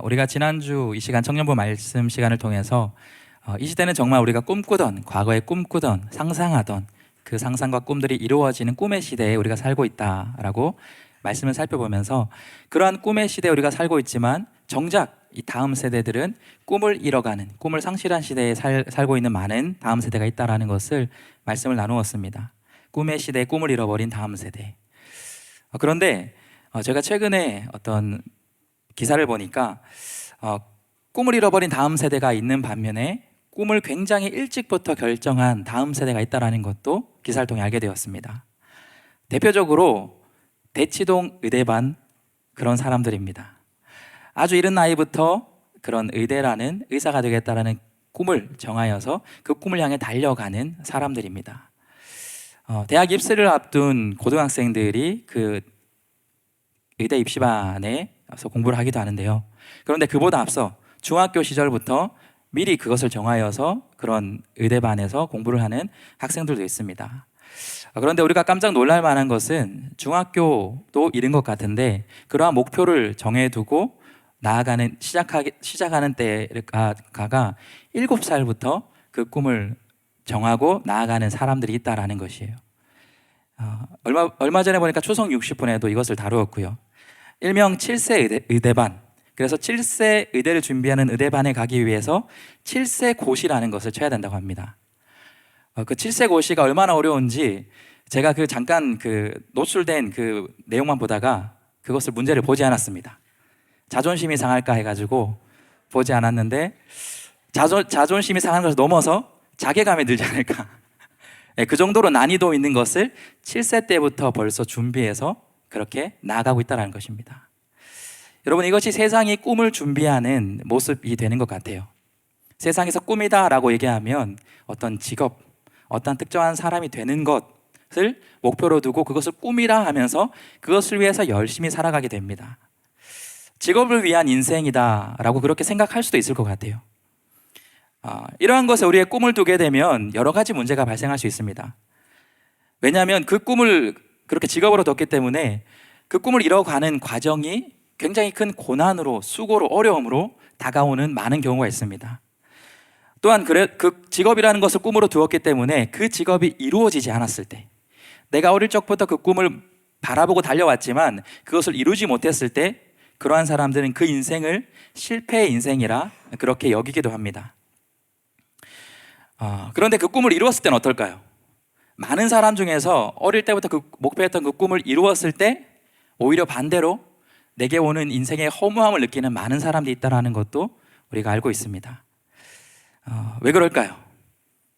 우리가 지난주 이 시간 청년부 말씀 시간을 통해서 이 시대는 정말 우리가 꿈꾸던, 과거에 꿈꾸던, 상상하던 그 상상과 꿈들이 이루어지는 꿈의 시대에 우리가 살고 있다라고 말씀을 살펴보면서, 그러한 꿈의 시대에 우리가 살고 있지만 정작 이 다음 세대들은 꿈을 잃어가는, 꿈을 상실한 시대에 살고 있는 많은 다음 세대가 있다라는 것을 말씀을 나누었습니다. 꿈의 시대에 꿈을 잃어버린 다음 세대. 그런데 제가 최근에 어떤 기사를 보니까 꿈을 잃어버린 다음 세대가 있는 반면에 꿈을 굉장히 일찍부터 결정한 다음 세대가 있다는 것도 기사를 통해 알게 되었습니다. 대표적으로 대치동 의대반 그런 사람들입니다. 아주 이른 나이부터 그런 의대라는, 의사가 되겠다라는 꿈을 정하여서 그 꿈을 향해 달려가는 사람들입니다. 대학 입시를 앞둔 고등학생들이 그 의대 입시반에서 공부를 하기도 하는데요. 그런데 그보다 앞서 중학교 시절부터 미리 그것을 정하여서 그런 의대반에서 공부를 하는 학생들도 있습니다. 그런데 우리가 깜짝 놀랄 만한 것은 중학교도 이른 것 같은데 그러한 목표를 정해두고 나아가는, 시작하는 때가 7살부터 그 꿈을 정하고 나아가는 사람들이 있다라는 것이에요. 얼마 전에 보니까 초성 60분에도 이것을 다루었고요. 일명 7세 의대반, 그래서 7세 의대를 준비하는 의대반에 가기 위해서 7세 고시라는 것을 쳐야 된다고 합니다. 그 7세 고시가 얼마나 어려운지 제가 잠깐 노출된 그 내용만 보다가 그것을 문제를 보지 않았습니다. 자존심이 상할까 해가지고 보지 않았는데, 자존심이 상하는 것을 넘어서 자괴감이 들지 않을까. 그 정도로 난이도 있는 것을 7세 때부터 벌써 준비해서 그렇게 나아가고 있다는 것입니다. 여러분, 이것이 세상이 꿈을 준비하는 모습이 되는 것 같아요. 세상에서 꿈이다라고 얘기하면 어떤 직업, 어떤 특정한 사람이 되는 것을 목표로 두고 그것을 꿈이라 하면서 그것을 위해서 열심히 살아가게 됩니다. 직업을 위한 인생이다라고 그렇게 생각할 수도 있을 것 같아요. 이러한 것에 우리의 꿈을 두게 되면 여러 가지 문제가 발생할 수 있습니다. 왜냐하면 그 꿈을 그렇게 직업으로 뒀기 때문에 그 꿈을 이뤄가는 과정이 굉장히 큰 고난으로, 수고로, 어려움으로 다가오는 많은 경우가 있습니다. 또한 그 직업이라는 것을 꿈으로 두었기 때문에 그 직업이 이루어지지 않았을 때, 내가 어릴 적부터 그 꿈을 바라보고 달려왔지만 그것을 이루지 못했을 때, 그러한 사람들은 그 인생을 실패의 인생이라 그렇게 여기기도 합니다. 그런데 그 꿈을 이루었을 때는 어떨까요? 많은 사람 중에서 어릴 때부터 목표했던 그 꿈을 이루었을 때 오히려 반대로 내게 오는 인생의 허무함을 느끼는 많은 사람들이 있다는 것도 우리가 알고 있습니다. 왜 그럴까요?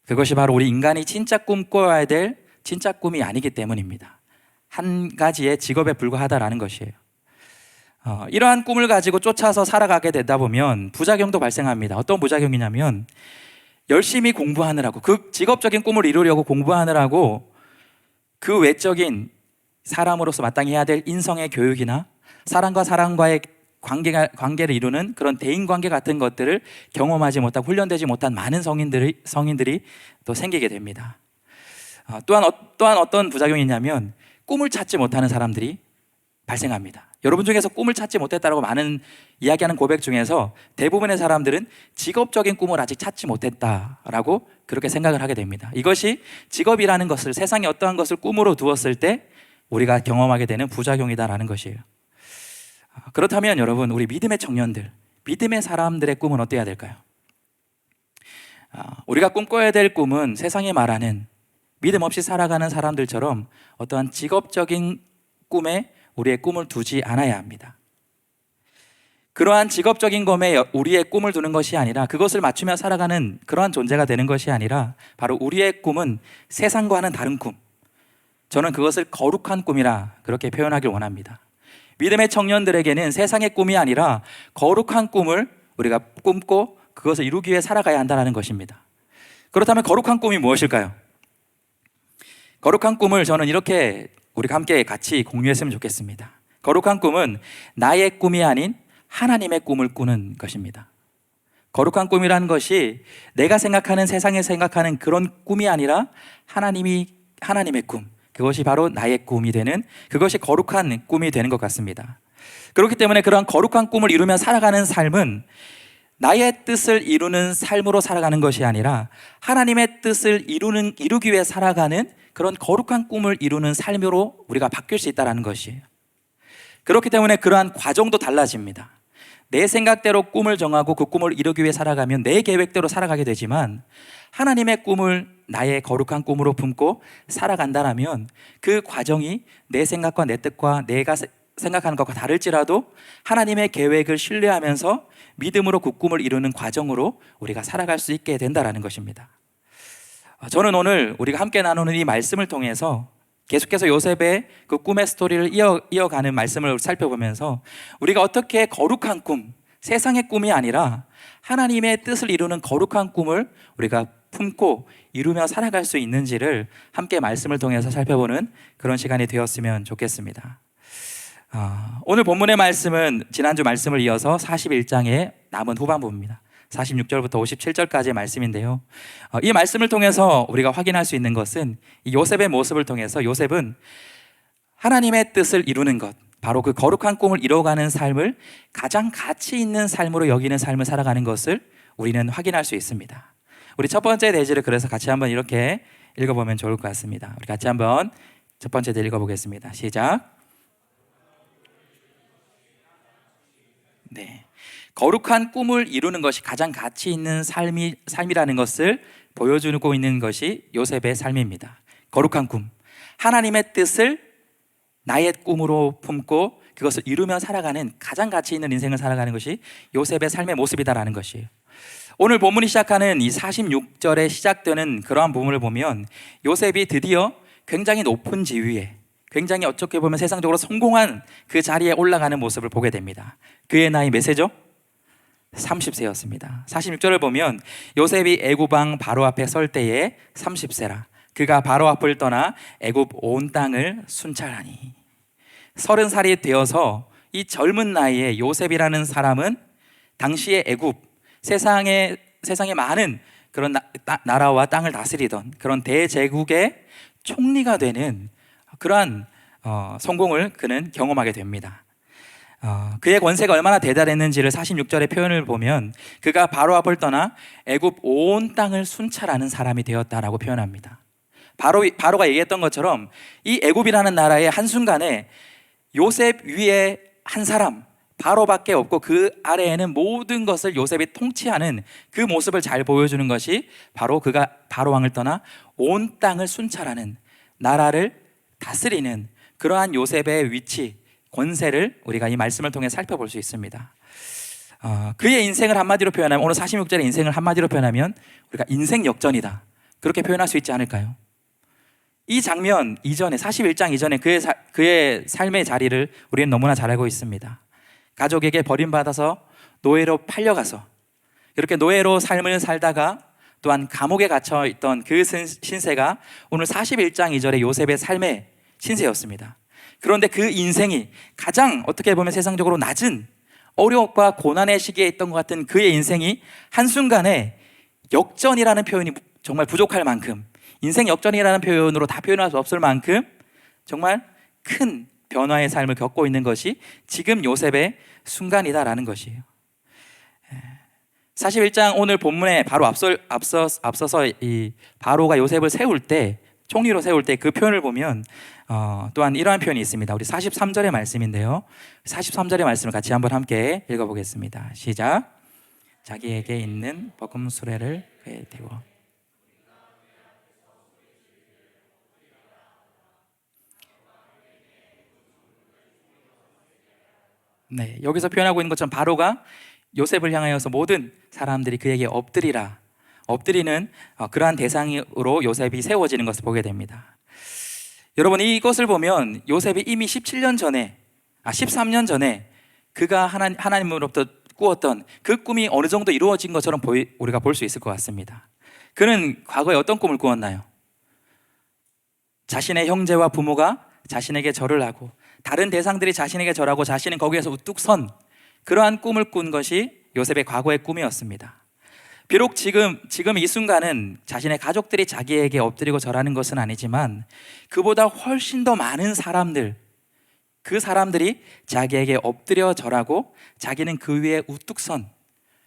그것이 바로 우리 인간이 진짜 꿈꿔야 될 진짜 꿈이 아니기 때문입니다. 한 가지의 직업에 불과하다라는 것이에요. 이러한 꿈을 가지고 쫓아서 살아가게 되다 보면 부작용도 발생합니다. 어떤 부작용이냐면, 열심히 공부하느라고, 그 직업적인 꿈을 이루려고 공부하느라고 그 외적인 사람으로서 마땅히 해야 될 인성의 교육이나 사람과 사람과의 관계를 이루는 그런 대인관계 같은 것들을 경험하지 못하고 훈련되지 못한 많은 성인들이 또 생기게 됩니다. 또한 어떤 부작용이 있냐면, 꿈을 찾지 못하는 사람들이 발생합니다. 여러분 중에서 꿈을 찾지 못했다고 많은 이야기하는 고백 중에서 대부분의 사람들은 직업적인 꿈을 아직 찾지 못했다라고 그렇게 생각을 하게 됩니다. 이것이 직업이라는 것을, 세상에 어떠한 것을 꿈으로 두었을 때 우리가 경험하게 되는 부작용이다라는 것이에요. 그렇다면 여러분, 우리 믿음의 청년들, 믿음의 사람들의 꿈은 어때야 될까요? 우리가 꿈꿔야 될 꿈은 세상이 말하는 믿음 없이 살아가는 사람들처럼 어떠한 직업적인 꿈에 우리의 꿈을 두지 않아야 합니다. 그러한 직업적인 꿈에 우리의 꿈을 두는 것이 아니라, 그것을 맞추며 살아가는 그러한 존재가 되는 것이 아니라, 바로 우리의 꿈은 세상과는 다른 꿈, 저는 그것을 거룩한 꿈이라 그렇게 표현하길 원합니다. 믿음의 청년들에게는 세상의 꿈이 아니라 거룩한 꿈을 우리가 꿈고 그것을 이루기 위해 살아가야 한다는 것입니다. 그렇다면 거룩한 꿈이 무엇일까요? 거룩한 꿈을 저는 이렇게 우리가 함께 같이 공유했으면 좋겠습니다. 거룩한 꿈은 나의 꿈이 아닌 하나님의 꿈을 꾸는 것입니다. 거룩한 꿈이라는 것이 내가 생각하는, 세상에 생각하는 그런 꿈이 아니라 하나님의 꿈, 그것이 바로 나의 꿈이 되는, 그것이 거룩한 꿈이 되는 것 같습니다. 그렇기 때문에 그러한 거룩한 꿈을 이루며 살아가는 삶은 나의 뜻을 이루는 삶으로 살아가는 것이 아니라 하나님의 뜻을 이루기 위해 살아가는 그런 거룩한 꿈을 이루는 삶으로 우리가 바뀔 수 있다는 것이에요. 그렇기 때문에 그러한 과정도 달라집니다. 내 생각대로 꿈을 정하고 그 꿈을 이루기 위해 살아가면 내 계획대로 살아가게 되지만, 하나님의 꿈을 나의 거룩한 꿈으로 품고 살아간다라면 그 과정이 내 생각과 내 뜻과 내가 생각하는 것과 다를지라도 하나님의 계획을 신뢰하면서 믿음으로 그 꿈을 이루는 과정으로 우리가 살아갈 수 있게 된다는 것입니다. 저는 오늘 우리가 함께 나누는 이 말씀을 통해서 계속해서 요셉의 그 꿈의 스토리를 이어가는 말씀을 살펴보면서 우리가 어떻게 거룩한 꿈, 세상의 꿈이 아니라 하나님의 뜻을 이루는 거룩한 꿈을 우리가 품고 이루며 살아갈 수 있는지를 함께 말씀을 통해서 살펴보는 그런 시간이 되었으면 좋겠습니다. 오늘 본문의 말씀은 지난주 말씀을 이어서 41장의 남은 후반부입니다. 46절부터 57절까지의 말씀인데요, 이 말씀을 통해서 우리가 확인할 수 있는 것은 이 요셉의 모습을 통해서 요셉은 하나님의 뜻을 이루는 것, 바로 그 거룩한 꿈을 이뤄가는 삶을 가장 가치 있는 삶으로 여기는 삶을 살아가는 것을 우리는 확인할 수 있습니다. 우리 첫 번째 대지를 그래서 같이 한번 이렇게 읽어보면 좋을 것 같습니다. 우리 같이 한번 첫 번째 대 읽어보겠습니다. 시작. 네, 거룩한 꿈을 이루는 것이 가장 가치 있는 삶이라는 것을 보여주고 있는 것이 요셉의 삶입니다. 거룩한 꿈, 하나님의 뜻을 나의 꿈으로 품고 그것을 이루며 살아가는 가장 가치 있는 인생을 살아가는 것이 요셉의 삶의 모습이다라는 것이에요. 오늘 본문이 시작하는 이 46절에 시작되는 그러한 부분을 보면 요셉이 드디어 굉장히 높은 지위에, 굉장히 어떻게 보면 세상적으로 성공한 그 자리에 올라가는 모습을 보게 됩니다. 그의 나이 몇 세죠? 30세였습니다. 46절을 보면 요셉이 애굽 왕 바로 앞에 설 때에 30세라. 그가 바로 앞을 떠나 애굽 온 땅을 순찰하니. 30살이 되어서 이 젊은 나이에 요셉이라는 사람은 당시의 애굽, 세상에 많은 그런 나라와 땅을 다스리던 그런 대제국의 총리가 되는 그러한 성공을 그는 경험하게 됩니다. 그의 권세가 얼마나 대단했는지를 46절의 표현을 보면 그가 바로 앞을 떠나 애굽 온 땅을 순찰하는 사람이 되었다라고 표현합니다. 바로가 얘기했던 것처럼 이 애굽이라는 나라의 한순간에 요셉 위에 한 사람 바로밖에 없고 그 아래에는 모든 것을 요셉이 통치하는 그 모습을 잘 보여주는 것이 바로 그가 바로 왕을 떠나 온 땅을 순찰하는, 나라를 다스리는 그러한 요셉의 위치, 권세를 우리가 이 말씀을 통해 살펴볼 수 있습니다. 그의 인생을 한마디로 표현하면, 오늘 46절의 인생을 한마디로 표현하면 우리가 인생 역전이다, 그렇게 표현할 수 있지 않을까요? 이 장면 이전에, 41장 이전에 그의 삶의 자리를 우리는 너무나 잘 알고 있습니다. 가족에게 버림받아서 노예로 팔려가서 이렇게 노예로 삶을 살다가 또한 감옥에 갇혀 있던 그 신세가 오늘 41장 2절의 요셉의 삶의 신세였습니다. 그런데 그 인생이 가장 어떻게 보면 세상적으로 낮은 어려움과 고난의 시기에 있던 것 같은 그의 인생이 한순간에 역전이라는 표현이 정말 부족할 만큼, 인생 역전이라는 표현으로 다 표현할 수 없을 만큼 정말 큰 변화의 삶을 겪고 있는 것이 지금 요셉의 순간이다라는 것이에요. 41장 오늘 본문에 바로 앞서서 이 바로가 요셉을 세울 때, 총리로 세울 때 그 표현을 보면 또한 이러한 표현이 있습니다. 우리 43절의 말씀인데요, 43절의 말씀을 같이 한번 함께 읽어보겠습니다. 시작. 자기에게 있는 버금 수레를 그에 태워. 네, 여기서 표현하고 있는 것처럼 바로가 요셉을 향하여서 모든 사람들이 그에게 엎드리는 그러한 대상으로 요셉이 세워지는 것을 보게 됩니다. 여러분, 이것을 보면 요셉이 이미 13년 전에 그가 하나님으로부터 꾸었던 그 꿈이 어느 정도 이루어진 것처럼 우리가 볼 수 있을 것 같습니다. 그는 과거에 어떤 꿈을 꾸었나요? 자신의 형제와 부모가 자신에게 절을 하고 다른 대상들이 자신에게 절하고 자신은 거기에서 우뚝 선, 그러한 꿈을 꾼 것이 요셉의 과거의 꿈이었습니다. 비록 지금 이 순간은 자신의 가족들이 자기에게 엎드리고 절하는 것은 아니지만 그보다 훨씬 더 많은 사람들, 그 사람들이 자기에게 엎드려 절하고 자기는 그 위에 우뚝 선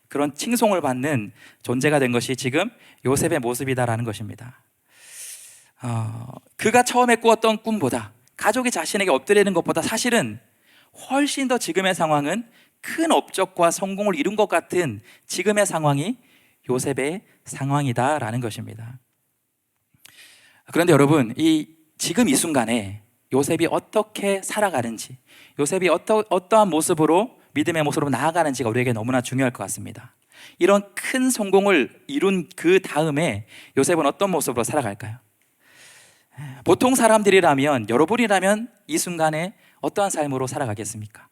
그런 칭송을 받는 존재가 된 것이 지금 요셉의 모습이다라는 것입니다. 그가 처음에 꾸었던 꿈보다, 가족이 자신에게 엎드리는 것보다 사실은 훨씬 더 지금의 상황은 큰 업적과 성공을 이룬 것 같은 지금의 상황이 요셉의 상황이다라는 것입니다. 그런데 여러분, 지금 이 순간에 요셉이 어떻게 살아가는지, 요셉이 어떠한 모습으로, 믿음의 모습으로 나아가는지가 우리에게 너무나 중요할 것 같습니다. 이런 큰 성공을 이룬 그 다음에 요셉은 어떤 모습으로 살아갈까요? 보통 사람들이라면, 여러분이라면 이 순간에 어떠한 삶으로 살아가겠습니까?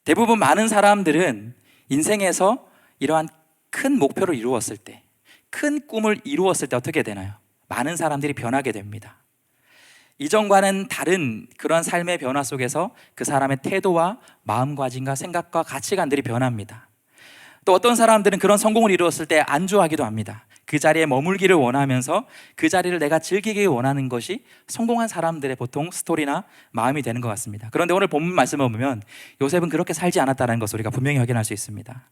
대부분 많은 사람들은 인생에서 이러한 큰 목표를 이루었을 때, 큰 꿈을 이루었을 때 어떻게 되나요? 많은 사람들이 변하게 됩니다. 이전과는 다른 그런 삶의 변화 속에서 그 사람의 태도와 마음가짐과 생각과 가치관들이 변합니다. 또 어떤 사람들은 그런 성공을 이루었을 때 안주하기도 합니다. 그 자리에 머물기를 원하면서 그 자리를 내가 즐기기 원하는 것이 성공한 사람들의 보통 스토리나 마음이 되는 것 같습니다. 그런데 오늘 본문 말씀을 보면 요셉은 그렇게 살지 않았다는 것을 우리가 분명히 확인할 수 있습니다.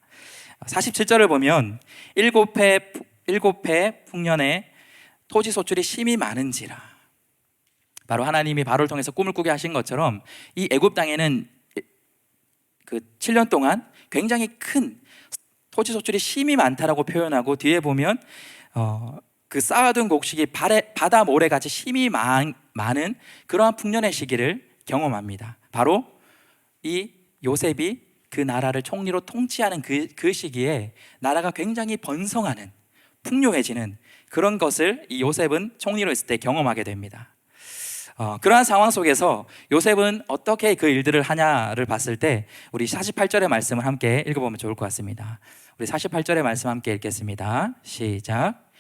47절을 보면 일곱 해 풍년에 토지 소출이 심히 많은지라. 바로 하나님이 바로를 통해서 꿈을 꾸게 하신 것처럼 이 애굽 땅에는 그 7년 동안 굉장히 큰 토지 소출이 심히 많다라고 표현하고, 뒤에 보면 그 쌓아둔 곡식이 바다 모래같이 심히 많은 그러한 풍년의 시기를 경험합니다. 바로 이 요셉이 그 나라를 총리로 통치하는 그 시기에 나라가 굉장히 번성하는, 풍요해지는 그런 것을 이 요셉은 총리로 있을 때 경험하게 됩니다. 그러한 상황 속에서 요셉은 어떻게 그 일들을 하냐를 봤을 때 우리 48절의 말씀을 함께 읽어보면 좋을 것 같습니다. 우리 48절의 말씀 함께 읽겠습니다. 시작.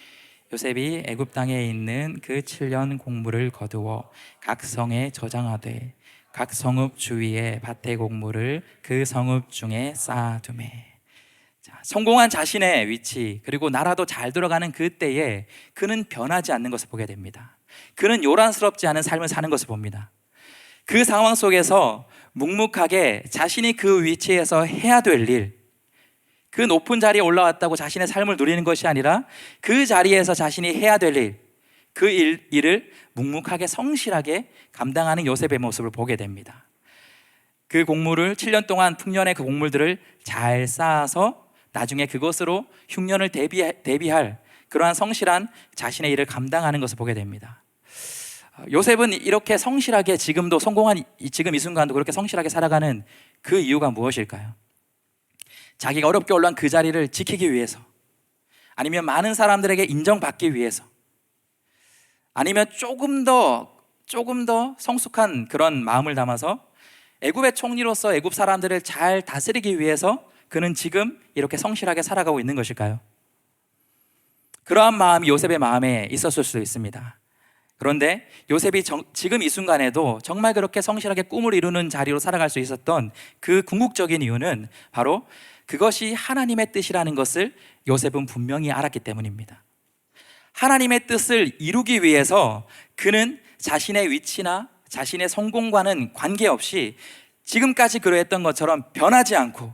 요셉이 애굽 땅에 있는 그 7년 곡물을 거두어 각 성에 저장하되 각 성읍 주위에 밭의 곡물을 그 성읍 중에 쌓아두매. 성공한 자신의 위치, 그리고 나라도 잘 돌아가는 그때에 그는 변하지 않는 것을 보게 됩니다. 그는 요란스럽지 않은 삶을 사는 것을 봅니다. 그 상황 속에서 묵묵하게 자신이 그 위치에서 해야 될 일, 그 높은 자리에 올라왔다고 자신의 삶을 누리는 것이 아니라 그 자리에서 자신이 해야 될 일, 그 일을 묵묵하게 성실하게 감당하는 요셉의 모습을 보게 됩니다. 그 곡물을 7년 동안 풍년의 그 곡물들을 잘 쌓아서 나중에 그것으로 흉년을 대비할 그러한 성실한 자신의 일을 감당하는 것을 보게 됩니다. 요셉은 이렇게 성실하게 지금도 성공한 지금 이 순간도 그렇게 성실하게 살아가는 그 이유가 무엇일까요? 자기가 어렵게 올라온 그 자리를 지키기 위해서, 아니면 많은 사람들에게 인정받기 위해서, 아니면 조금 더 성숙한 그런 마음을 담아서 애굽의 총리로서 애굽 사람들을 잘 다스리기 위해서 그는 지금 이렇게 성실하게 살아가고 있는 것일까요? 그러한 마음이 요셉의 마음에 있었을 수도 있습니다. 그런데 요셉이 지금 이 순간에도 정말 그렇게 성실하게 꿈을 이루는 자리로 살아갈 수 있었던 그 궁극적인 이유는 바로 그것이 하나님의 뜻이라는 것을 요셉은 분명히 알았기 때문입니다. 하나님의 뜻을 이루기 위해서 그는 자신의 위치나 자신의 성공과는 관계없이 지금까지 그러했던 것처럼 변하지 않고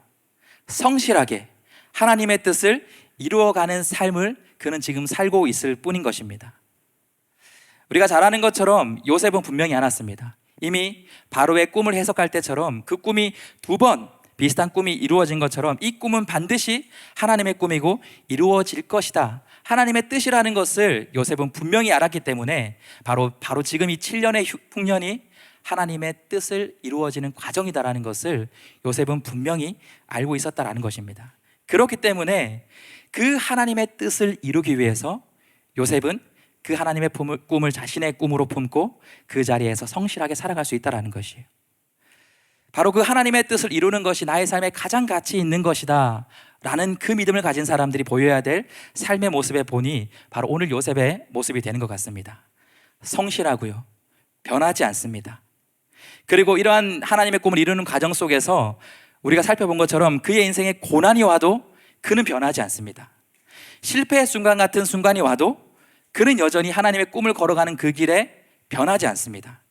성실하게 하나님의 뜻을 이루어가는 삶을 그는 지금 살고 있을 뿐인 것입니다. 우리가 잘 아는 것처럼 요셉은 분명히 알았습니다. 이미 바로의 꿈을 해석할 때처럼 그 꿈이 2번 비슷한 꿈이 이루어진 것처럼 이 꿈은 반드시 하나님의 꿈이고 이루어질 것이다, 하나님의 뜻이라는 것을 요셉은 분명히 알았기 때문에 바로 지금 이 7년의 풍년이 하나님의 뜻을 이루어지는 과정이다라는 것을 요셉은 분명히 알고 있었다라는 것입니다. 그렇기 때문에 그 하나님의 뜻을 이루기 위해서 요셉은 그 하나님의 꿈을 자신의 꿈으로 품고 그 자리에서 성실하게 살아갈 수 있다는 것이에요. 바로 그 하나님의 뜻을 이루는 것이 나의 삶에 가장 가치 있는 것이다 라는 그 믿음을 가진 사람들이 보여야 될 삶의 모습의 본이 바로 오늘 요셉의 모습이 되는 것 같습니다. 성실하고요, 변하지 않습니다. 그리고 이러한 하나님의 꿈을 이루는 과정 속에서 우리가 살펴본 것처럼 그의 인생에 고난이 와도 그는 변하지 않습니다. 실패의 순간 같은 순간이 와도 그는 여전히 하나님의 꿈을 걸어가는 그 길에 변하지 않습니다.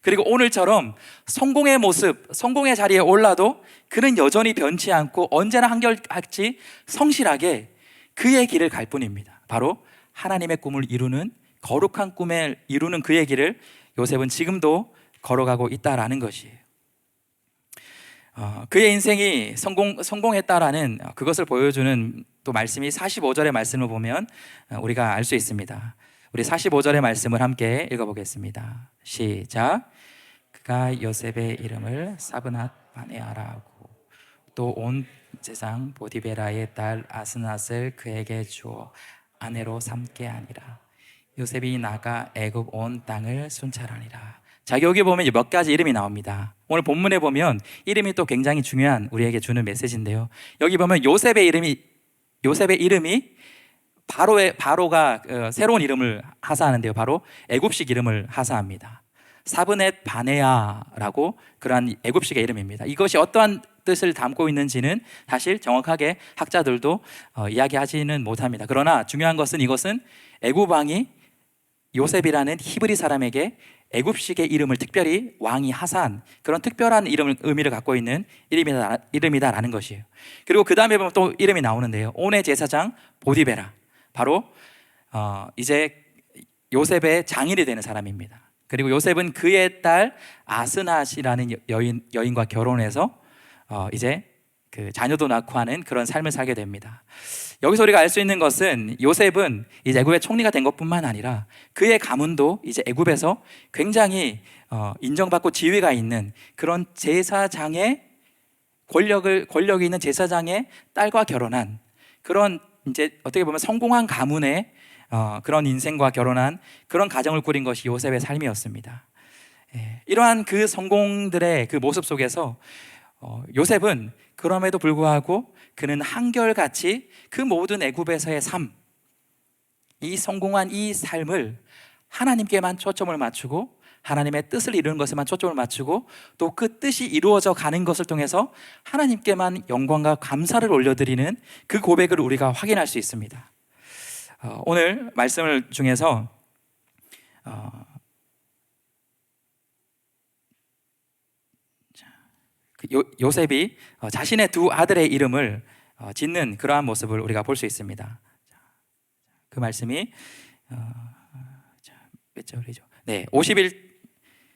그리고 오늘처럼 성공의 모습, 성공의 자리에 올라도 그는 여전히 변치 않고 언제나 한결같이 성실하게 그의 길을 갈 뿐입니다. 바로 하나님의 꿈을 이루는, 거룩한 꿈을 이루는 그의 길을 요셉은 지금도 걸어가고 있다라는 것이에요. 그의 인생이 성공했다라는 그것을 보여주는 또 말씀이 45절의 말씀을 보면 우리가 알 수 있습니다. 우리 45절의 말씀을 함께 읽어보겠습니다. 시작. 그가 요셉의 이름을 사브낫 바네아라고 또 온 세상 보디베라의 딸 아스낫을 그에게 주어 아내로 삼게 하니라. 요셉이 나가 애굽 온 땅을 순찰하니라. 자, 여기 보면 몇 가지 이름이 나옵니다. 오늘 본문에 보면 이름이 또 굉장히 중요한 우리에게 주는 메시지인데요. 여기 보면 요셉의 이름이 바로가 새로운 이름을 하사하는데요. 바로 애굽식 이름을 하사합니다. 사브넷 바네아라고 그러한 애굽식의 이름입니다. 이것이 어떠한 뜻을 담고 있는지는 사실 정확하게 학자들도 이야기하지는 못합니다. 그러나 중요한 것은 이것은 애굽 왕이 요셉이라는 히브리 사람에게 애굽식의 이름을 특별히 왕이 하사한 그런 특별한 의미를 갖고 있는 이름이다라는 것이에요. 그리고 그 다음에 보면 또 이름이 나오는데요. 온의 제사장 보디베라, 바로 이제 요셉의 장인이 되는 사람입니다. 그리고 요셉은 그의 딸 아스낫이라는 여인과 결혼해서 이제 그 자녀도 낳고 하는 그런 삶을 살게 됩니다. 여기서 우리가 알 수 있는 것은 요셉은 이제 애굽의 총리가 된 것뿐만 아니라 그의 가문도 이제 애굽에서 굉장히 인정받고 지위가 있는 그런 제사장의 권력이 있는 제사장의 딸과 결혼한 그런 이제 어떻게 보면 성공한 가문의 그런 인생과 결혼한 그런 가정을 꾸린 것이 요셉의 삶이었습니다. 이러한 그 성공들의 그 모습 속에서 요셉은 그럼에도 불구하고 그는 한결같이 그 모든 애굽에서의 삶, 이 성공한 이 삶을 하나님께만 초점을 맞추고 하나님의 뜻을 이루는 것에만 초점을 맞추고 또 그 뜻이 이루어져 가는 것을 통해서 하나님께만 영광과 감사를 올려드리는 그 고백을 우리가 확인할 수 있습니다. 오늘 말씀을 중에서 요셉이 자신의 두 아들의 이름을 짓는 그러한 모습을 우리가 볼 수 있습니다. 그 말씀이 몇 절이죠? 네,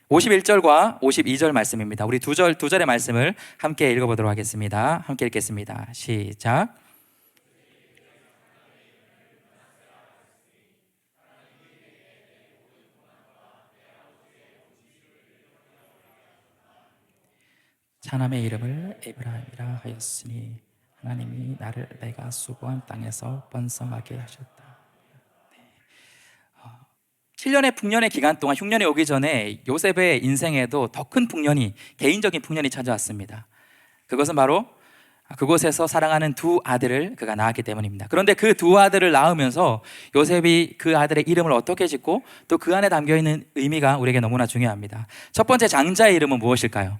51절과 52절 말씀입니다. 우리 두 절의 말씀을 함께 읽어보도록 하겠습니다. 함께 읽겠습니다. 시작. 차남의 이름을 에브라임이라 하였으니 하나님이 나를 내가 수고한 땅에서 번성하게 하셨다. 7년의 풍년의 기간 동안 흉년이 오기 전에 요셉의 인생에도 더 큰 풍년이, 개인적인 풍년이 찾아왔습니다. 그것은 바로 그곳에서 사랑하는 두 아들을 그가 낳았기 때문입니다. 그런데 그 두 아들을 낳으면서 요셉이 그 아들의 이름을 어떻게 짓고 또 그 안에 담겨있는 의미가 우리에게 너무나 중요합니다. 첫 번째 장자의 이름은 무엇일까요?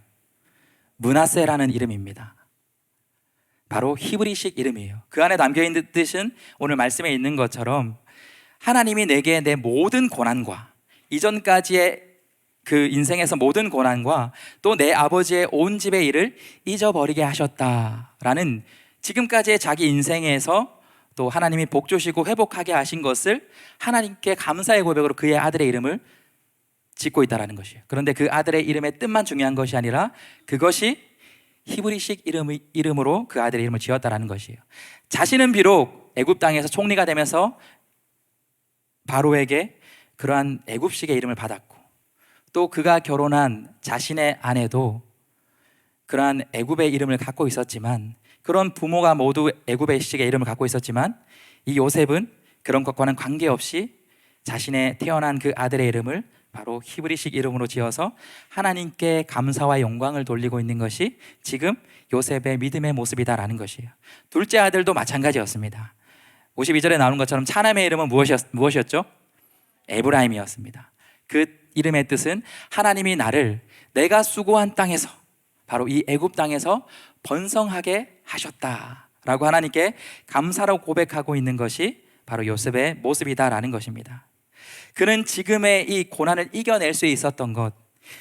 므낫세라는 이름입니다. 바로 히브리식 이름이에요. 그 안에 담겨있는 뜻은 오늘 말씀에 있는 것처럼 하나님이 내게 내 모든 고난과 이전까지의 그 인생에서 모든 고난과 또 내 아버지의 온 집의 일을 잊어버리게 하셨다라는, 지금까지의 자기 인생에서 또 하나님이 복 주시고 회복하게 하신 것을 하나님께 감사의 고백으로 그의 아들의 이름을 짓고 있다는 것이에요. 그런데 그 아들의 이름의 뜻만 중요한 것이 아니라 그것이 히브리식 이름으로 그 아들의 이름을 지었다는 것이에요. 자신은 비록 애굽 땅에서 총리가 되면서 바로에게 그러한 애굽식의 이름을 받았고 또 그가 결혼한 자신의 아내도 그러한 애굽의 이름을 갖고 있었지만, 그런 부모가 모두 애굽의 식의 이름을 갖고 있었지만 이 요셉은 그런 것과는 관계없이 자신의 태어난 그 아들의 이름을 바로 히브리식 이름으로 지어서 하나님께 감사와 영광을 돌리고 있는 것이 지금 요셉의 믿음의 모습이다라는 것이에요. 둘째 아들도 마찬가지였습니다. 52절에 나오는 것처럼 차남의 이름은 무엇이었죠? 에브라임이었습니다. 그 이름의 뜻은 하나님이 나를 내가 수고한 땅에서, 바로 이 애굽 땅에서 번성하게 하셨다라고 하나님께 감사로 고백하고 있는 것이 바로 요셉의 모습이다라는 것입니다. 그는 지금의 이 고난을 이겨낼 수 있었던 것,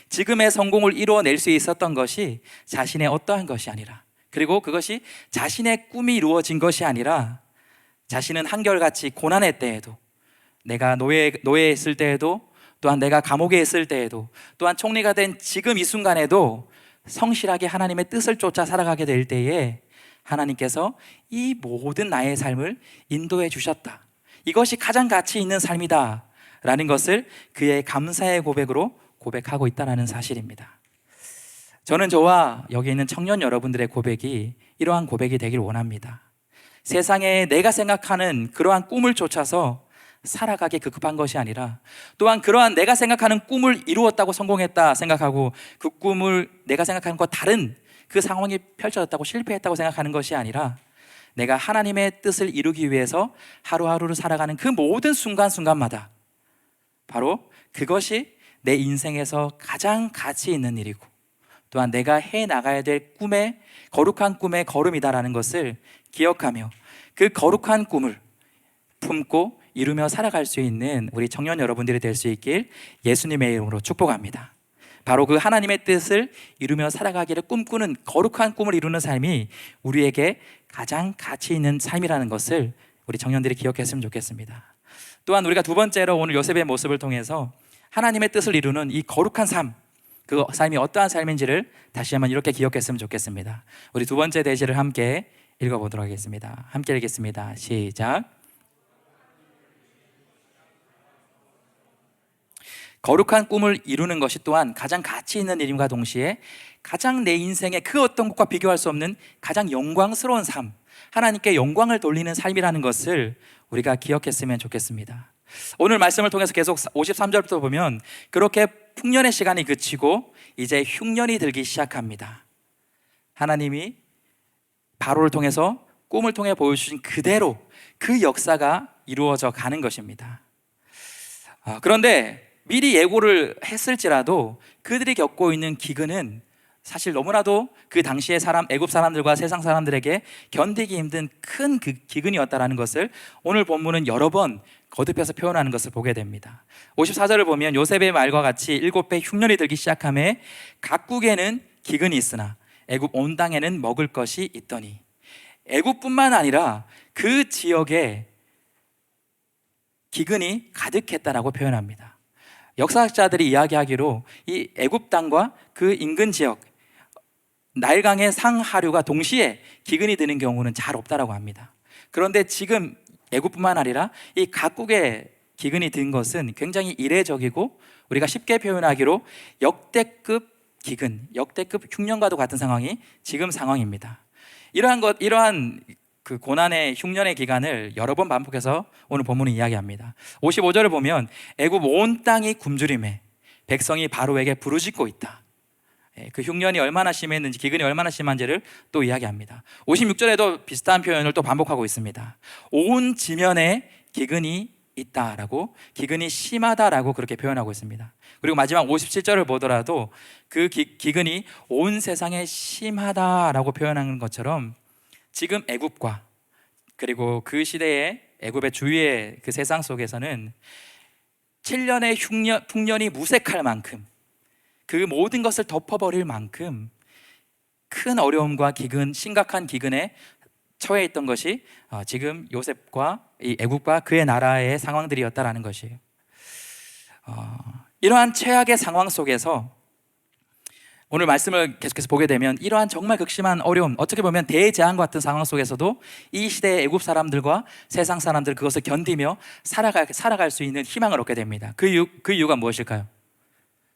지금의 성공을 이루어낼 수 있었던 것이 자신의 어떠한 것이 아니라, 그리고 그것이 자신의 꿈이 이루어진 것이 아니라 자신은 한결같이 고난의 때에도, 내가 노예에 있을 때에도, 또한 내가 감옥에 있을 때에도, 또한 총리가 된 지금 이 순간에도 성실하게 하나님의 뜻을 쫓아 살아가게 될 때에 하나님께서 이 모든 나의 삶을 인도해 주셨다, 이것이 가장 가치 있는 삶이다 라는 것을 그의 감사의 고백으로 고백하고 있다는 사실입니다. 저는 저와 여기 있는 청년 여러분들의 고백이 이러한 고백이 되길 원합니다. 세상에 내가 생각하는 그러한 꿈을 쫓아서 살아가기 급급한 것이 아니라, 또한 그러한 내가 생각하는 꿈을 이루었다고 성공했다 생각하고 그 꿈을 내가 생각하는 것과 다른 그 상황이 펼쳐졌다고 실패했다고 생각하는 것이 아니라, 내가 하나님의 뜻을 이루기 위해서 하루하루를 살아가는 그 모든 순간순간마다 바로 그것이 내 인생에서 가장 가치 있는 일이고, 또한 내가 해나가야 될 거룩한 꿈의 걸음이다라는 것을 기억하며 그 거룩한 꿈을 품고 이루며 살아갈 수 있는 우리 청년 여러분들이 될 수 있길 예수님의 이름으로 축복합니다. 바로 그 하나님의 뜻을 이루며 살아가기를 꿈꾸는 거룩한 꿈을 이루는 삶이 우리에게 가장 가치 있는 삶이라는 것을 우리 청년들이 기억했으면 좋겠습니다. 또한 우리가 두 번째로 오늘 요셉의 모습을 통해서 하나님의 뜻을 이루는 이 거룩한 삶, 그 삶이 어떠한 삶인지를 다시 한번 이렇게 기억했으면 좋겠습니다. 우리 두 번째 대지를 함께 읽어보도록 하겠습니다. 함께 읽겠습니다. 시작. 거룩한 꿈을 이루는 것이 또한 가장 가치 있는 일임과 동시에 가장 내 인생의 그 어떤 것과 비교할 수 없는 가장 영광스러운 삶, 하나님께 영광을 돌리는 삶이라는 것을 우리가 기억했으면 좋겠습니다. 오늘 말씀을 통해서 계속 53절부터 보면 그렇게 풍년의 시간이 그치고 이제 흉년이 들기 시작합니다. 하나님이 바로를 통해서 꿈을 통해 보여주신 그대로 그 역사가 이루어져 가는 것입니다. 그런데 미리 예고를 했을지라도 그들이 겪고 있는 기근은 사실 너무나도 그 당시의 애굽 사람들과 세상 사람들에게 견디기 힘든 큰 기근이었다는 것을 오늘 본문은 여러 번 거듭해서 표현하는 것을 보게 됩니다. 54절을 보면 요셉의 말과 같이 7배 흉년이 들기 시작하매 각국에는 기근이 있으나 애굽 온 땅에는 먹을 것이 있더니, 애굽뿐만 아니라 그 지역에 기근이 가득했다라고 표현합니다. 역사학자들이 이야기하기로 이 애굽 땅과 그 인근 지역 나일강의 상하류가 동시에 기근이 드는 경우는 잘 없다라고 합니다. 그런데 지금 애굽뿐만 아니라 이 각국에 기근이 든 것은 굉장히 이례적이고 우리가 쉽게 표현하기로 역대급 기근, 역대급 흉년과도 같은 상황이 지금 상황입니다. 이러한 그 고난의 흉년의 기간을 여러 번 반복해서 오늘 본문은 이야기합니다. 55절을 보면 애굽 온 땅이 굶주림에 백성이 바로에게 부르짖고 있다. 그 흉년이 얼마나 심했는지, 기근이 얼마나 심한지를 또 이야기합니다. 56절에도 비슷한 표현을 또 반복하고 있습니다. 온 지면에 기근이 있다라고, 기근이 심하다라고 그렇게 표현하고 있습니다. 그리고 마지막 57절을 보더라도 그 기근이 온 세상에 심하다라고 표현하는 것처럼 지금 애굽과 그리고 그 시대의 애굽의 주위의 그 세상 속에서는 7년의 풍년이 무색할 만큼, 그 모든 것을 덮어버릴 만큼 큰 어려움과 기근, 심각한 기근에 처해 있던 것이 지금 요셉과 이 애굽과 그의 나라의 상황들이었다라는 것이에요. 이러한 최악의 상황 속에서 오늘 말씀을 계속해서 보게 되면 이러한 정말 극심한 어려움, 어떻게 보면 대재앙과 같은 상황 속에서도 이 시대의 애굽 사람들과 세상 사람들 그것을 견디며 살아갈 수 있는 희망을 얻게 됩니다. 그 이유가 무엇일까요?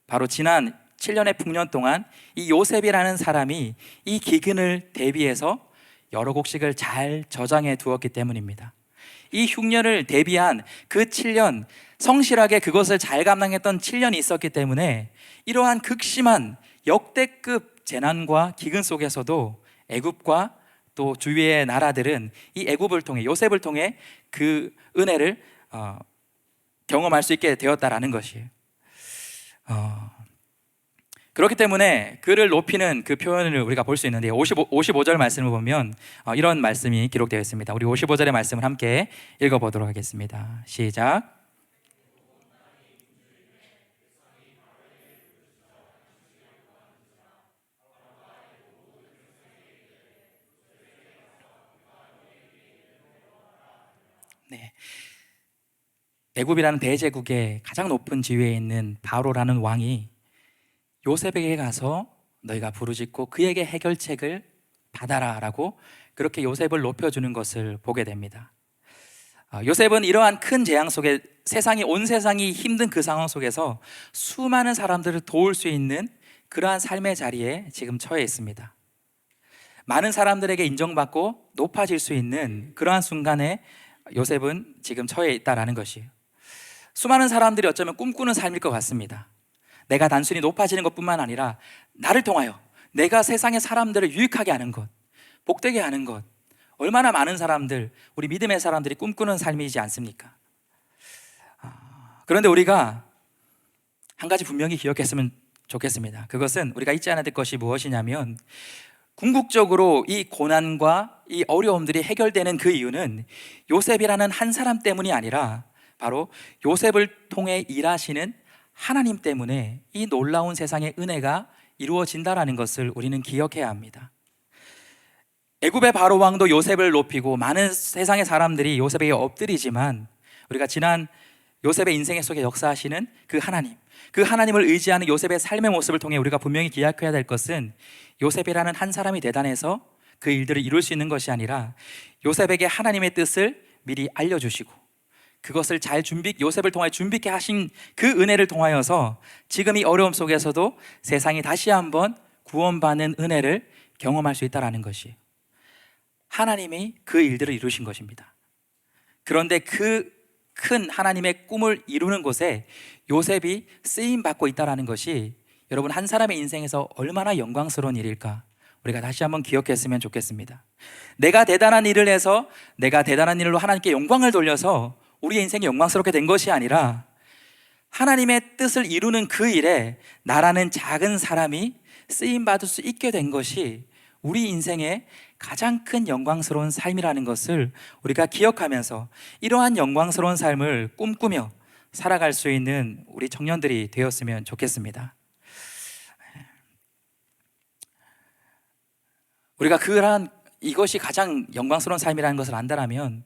바로 지난 7년의 풍년 동안 이 요셉이라는 사람이 이 기근을 대비해서 여러 곡식을 잘 저장해 두었기 때문입니다. 이 흉년을 대비한 그 7년, 성실하게 그것을 잘 감당했던 7년이 있었기 때문에 이러한 극심한 역대급 재난과 기근 속에서도 애굽과 또 주위의 나라들은 이 애굽을 통해, 요셉을 통해 그 은혜를 경험할 수 있게 되었다라는 것이에요. 그렇기 때문에 그를 높이는 그 표현을 우리가 볼 수 있는데 55절 말씀을 보면 이런 말씀이 기록되어 있습니다. 우리 55절의 말씀을 함께 읽어보도록 하겠습니다. 시작. 네. 애굽이라는 대제국의 가장 높은 지위에 있는 바로라는 왕이 요셉에게 가서 너희가 부르짖고 그에게 해결책을 받아라라고 그렇게 요셉을 높여주는 것을 보게 됩니다. 요셉은 이러한 큰 재앙 속에 온 세상이 힘든 그 상황 속에서 수많은 사람들을 도울 수 있는 그러한 삶의 자리에 지금 처해 있습니다. 많은 사람들에게 인정받고 높아질 수 있는 그러한 순간에 요셉은 지금 처해 있다라는 것이에요. 수많은 사람들이 어쩌면 꿈꾸는 삶일 것 같습니다. 내가 단순히 높아지는 것뿐만 아니라 나를 통하여 내가 세상의 사람들을 유익하게 하는 것, 복되게 하는 것, 얼마나 많은 사람들, 우리 믿음의 사람들이 꿈꾸는 삶이지 않습니까? 그런데 우리가 한 가지 분명히 기억했으면 좋겠습니다. 그것은 우리가 잊지 않아야 될 것이 무엇이냐면, 궁극적으로 이 고난과 이 어려움들이 해결되는 그 이유는 요셉이라는 한 사람 때문이 아니라 바로 요셉을 통해 일하시는 하나님 때문에 이 놀라운 세상의 은혜가 이루어진다라는 것을 우리는 기억해야 합니다. 애굽의 바로 왕도 요셉을 높이고 많은 세상의 사람들이 요셉에게 엎드리지만, 우리가 지난 요셉의 인생 속에 역사하시는 그 하나님을 의지하는 요셉의 삶의 모습을 통해 우리가 분명히 기억해야 될 것은, 요셉이라는 한 사람이 대단해서 그 일들을 이룰 수 있는 것이 아니라 요셉에게 하나님의 뜻을 미리 알려주시고 그것을 요셉을 통해 준비케 하신 그 은혜를 통하여서 지금 이 어려움 속에서도 세상이 다시 한번 구원받는 은혜를 경험할 수 있다는 것이에요. 하나님이 그 일들을 이루신 것입니다. 그런데 그 큰 하나님의 꿈을 이루는 곳에 요셉이 쓰임받고 있다는 것이 여러분, 한 사람의 인생에서 얼마나 영광스러운 일일까? 우리가 다시 한번 기억했으면 좋겠습니다. 내가 대단한 일을 해서 내가 대단한 일로 하나님께 영광을 돌려서 우리의 인생이 영광스럽게 된 것이 아니라, 하나님의 뜻을 이루는 그 일에 나라는 작은 사람이 쓰임받을 수 있게 된 것이 우리 인생의 가장 큰 영광스러운 삶이라는 것을 우리가 기억하면서 이러한 영광스러운 삶을 꿈꾸며 살아갈 수 있는 우리 청년들이 되었으면 좋겠습니다. 우리가 이것이 가장 영광스러운 삶이라는 것을 안다라면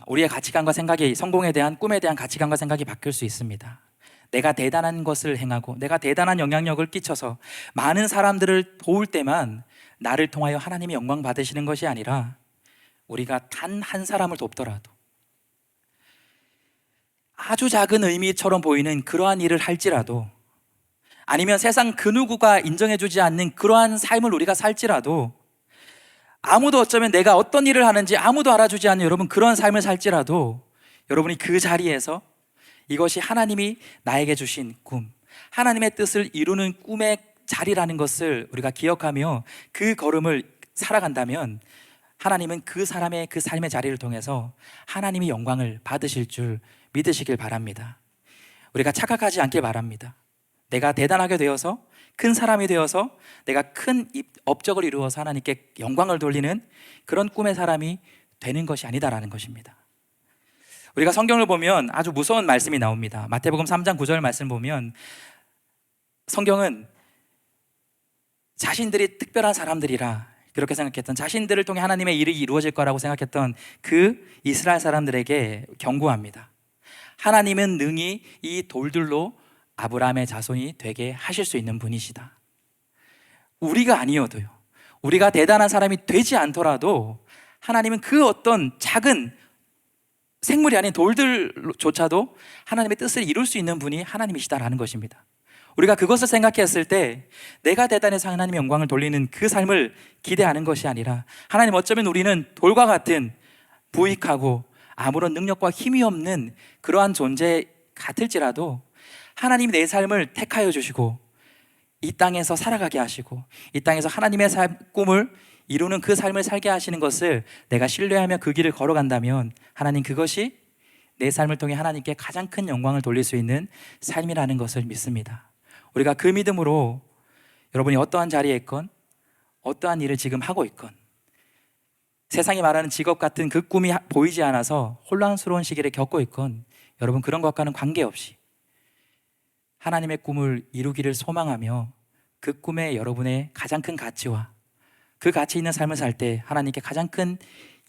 우리의 가치관과 생각이, 성공에 대한, 꿈에 대한 가치관과 생각이 바뀔 수 있습니다. 내가 대단한 것을 행하고 내가 대단한 영향력을 끼쳐서 많은 사람들을 도울 때만 나를 통하여 하나님이 영광 받으시는 것이 아니라, 우리가 단 한 사람을 돕더라도, 아주 작은 의미처럼 보이는 그러한 일을 할지라도, 아니면 세상 그 누구가 인정해주지 않는 그러한 삶을 우리가 살지라도, 아무도 어쩌면 내가 어떤 일을 하는지 아무도 알아주지 않는 여러분 그런 삶을 살지라도, 여러분이 그 자리에서 이것이 하나님이 나에게 주신 꿈, 하나님의 뜻을 이루는 꿈의 자리라는 것을 우리가 기억하며 그 걸음을 살아간다면, 하나님은 그 사람의 그 삶의 자리를 통해서 하나님이 영광을 받으실 줄 믿으시길 바랍니다. 우리가 착각하지 않길 바랍니다. 내가 대단하게 되어서, 큰 사람이 되어서, 내가 큰 업적을 이루어서 하나님께 영광을 돌리는 그런 꿈의 사람이 되는 것이 아니다라는 것입니다. 우리가 성경을 보면 아주 무서운 말씀이 나옵니다. 마태복음 3장 9절 말씀 보면, 성경은 자신들이 특별한 사람들이라 그렇게 생각했던, 자신들을 통해 하나님의 일이 이루어질 거라고 생각했던 그 이스라엘 사람들에게 경고합니다. 하나님은 능히 이 돌들로 아브라함의 자손이 되게 하실 수 있는 분이시다. 우리가 아니어도요, 우리가 대단한 사람이 되지 않더라도 하나님은 그 어떤 작은 생물이 아닌 돌들조차도 하나님의 뜻을 이룰 수 있는 분이 하나님이시다라는 것입니다. 우리가 그것을 생각했을 때 내가 대단해서 하나님의 영광을 돌리는 그 삶을 기대하는 것이 아니라, 하나님, 어쩌면 우리는 돌과 같은 부익하고 아무런 능력과 힘이 없는 그러한 존재 같을지라도, 하나님이 내 삶을 택하여 주시고 이 땅에서 살아가게 하시고 이 땅에서 하나님의 꿈을 이루는 그 삶을 살게 하시는 것을 내가 신뢰하며 그 길을 걸어간다면, 하나님, 그것이 내 삶을 통해 하나님께 가장 큰 영광을 돌릴 수 있는 삶이라는 것을 믿습니다. 우리가 그 믿음으로 여러분이 어떠한 자리에 있건, 어떠한 일을 지금 하고 있건, 세상이 말하는 직업 같은 그 꿈이 보이지 않아서 혼란스러운 시기를 겪고 있건, 여러분, 그런 것과는 관계없이 하나님의 꿈을 이루기를 소망하며 그 꿈에 여러분의 가장 큰 가치와 그 가치 있는 삶을 살 때 하나님께 가장 큰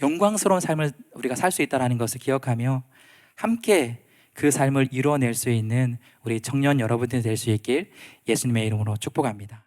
영광스러운 삶을 우리가 살 수 있다는 것을 기억하며 함께 그 삶을 이루어낼 수 있는 우리 청년 여러분들이 될 수 있길 예수님의 이름으로 축복합니다.